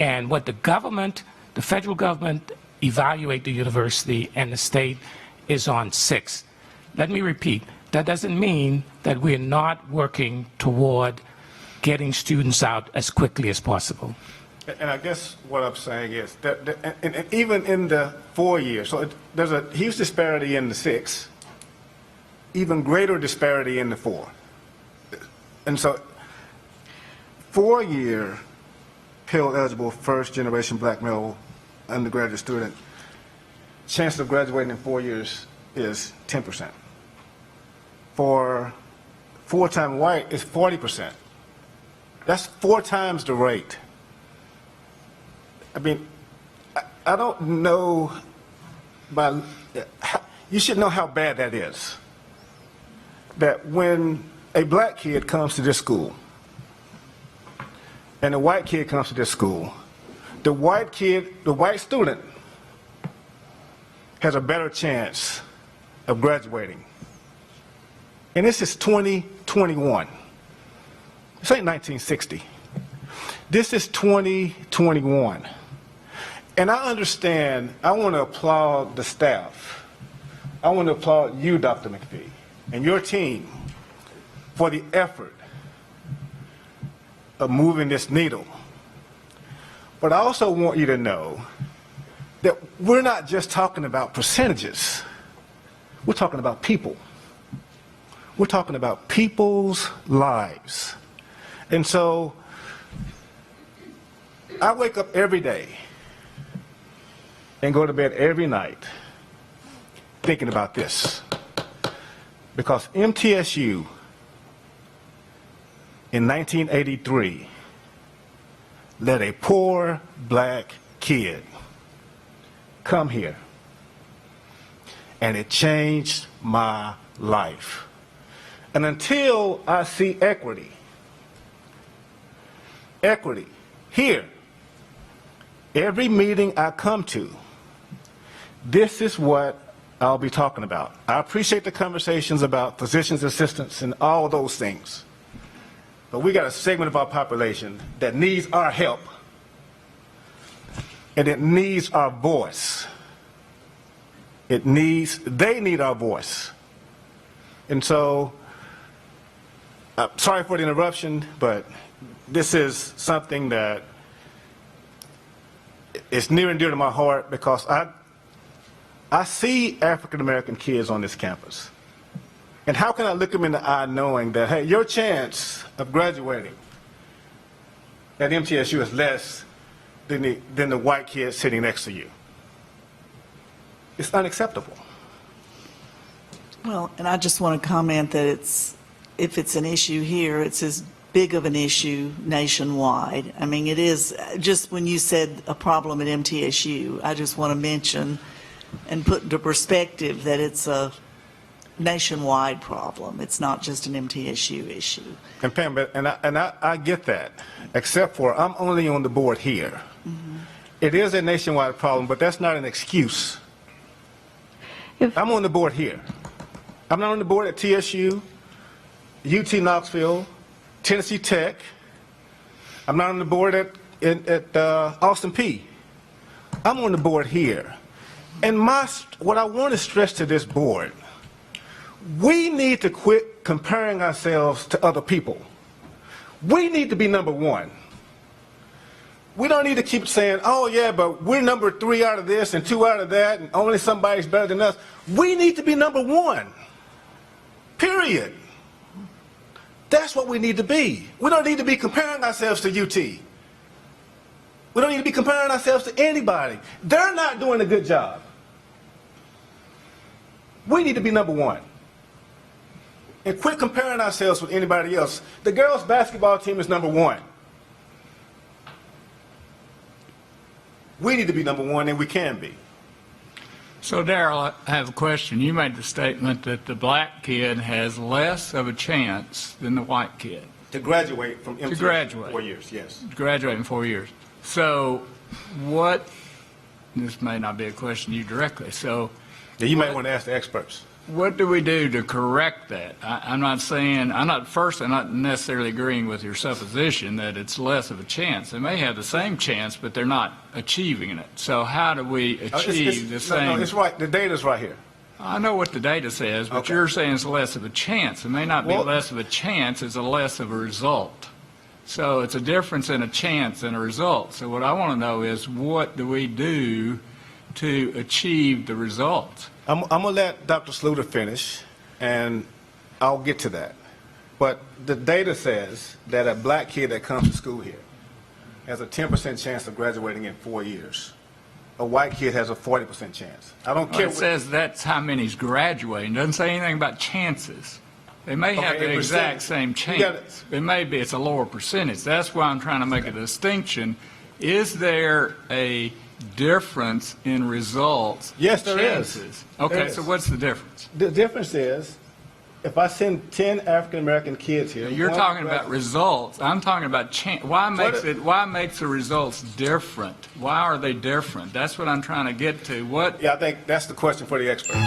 And what the government, the federal government, evaluate the university, and the state is on 6. Let me repeat, that doesn't mean that we're not working toward getting students out as quickly as possible. And I guess what I'm saying is that and even in the 4 years, so there's a huge disparity in the 6, even greater disparity in the 4. And so 4-year Pell eligible first generation black male undergraduate student, chance of graduating in 4 years is 10%. For full-time white, it's 40%. That's 4 times the rate. I mean, I don't know, you should know how bad that is. That when a black kid comes to this school and a white kid comes to this school, the white student has a better chance of graduating. And this is 2021. This ain't 1960. This is 2021. And I understand, I want to applaud the staff. I want to applaud you, Dr. McPhee, and your team for the effort of moving this needle. But I also want you to know that we're not just talking about percentages. We're talking about people. We're talking about people's lives. And so I wake up every day and go to bed every night thinking about this. Because MTSU in 1983 let a poor black kid come here, and it changed my life. And until I see equity here, every meeting I come to, this is what I'll be talking about. I appreciate the conversations about physician's assistants and all those things. But we got a segment of our population that needs our help, and it needs our voice. They need our voice. And so, sorry for the interruption, but this is something that is near and dear to my heart, because I see African American kids on this campus. And how can I look them in the eye knowing that, hey, your chance of graduating at MTSU is less than the white kid sitting next to you? It's unacceptable. Well, and I just want to comment that if it's an issue here, it's as big of an issue nationwide. I mean, it is, just when you said a problem at MTSU, I just want to mention and put into perspective that it's a nationwide problem. It's not just an MTSU issue. And Pam, I get that, except for I'm only on the board here. Mm-hmm. It is a nationwide problem, but that's not an excuse. I'm on the board here. I'm not on the board at TSU, UT Knoxville, Tennessee Tech. I'm not on the board at Austin P. I'm on the board here. And what I want to stress to this board, we need to quit comparing ourselves to other people. We need to be number one. We don't need to keep saying, oh yeah, but we're number 3 out of this and 2 out of that, and only somebody's better than us. We need to be number 1. Period. That's what we need to be. We don't need to be comparing ourselves to UT. We don't need to be comparing ourselves to anybody. They're not doing a good job. We need to be number 1. And quit comparing ourselves with anybody else. The girls' basketball team is number 1. We need to be number 1, and we can be. So, Darrell, I have a question. You made the statement that the black kid has less of a chance than the white kid. To graduate from MTSU. To graduate. 4 years, yes. To graduate in 4 years. So, this may not be a question to you directly, so. Yeah, you might want to ask the experts. what do we do to correct that? I'm not necessarily agreeing with your supposition that it's less of a chance. They may have the same chance, but they're not achieving it. So how do we achieve the same? No, it's right. The data's right here. I know what the data says, but Okay. you're saying it's less of a chance. It may not be Well- less of a chance, it's a less of a result. So it's a difference in a chance and a result. So what I want to know is, what do we do to achieve the result? I'm going to let Dr. Sluter finish, and I'll get to that. But the data says that a black kid that comes to school here has a 10% chance of graduating in 4 years. A white kid has a 40% chance. I don't care. It says that's how many's graduating. It doesn't say anything about chances. They may have Okay, the a exact percentage. same You gotta- chance. It may be it's a lower percentage. That's why I'm trying to make a distinction. Is there a difference in results? Yes, there is. chances? There Okay, is. so what's the difference? The difference is, if I send 10 African-American kids here. You're one talking about gradu- results. I'm talking about why makes it- why makes the results different? Why are they different? That's what I'm trying to get to. What Yeah, I think that's the question for the experts.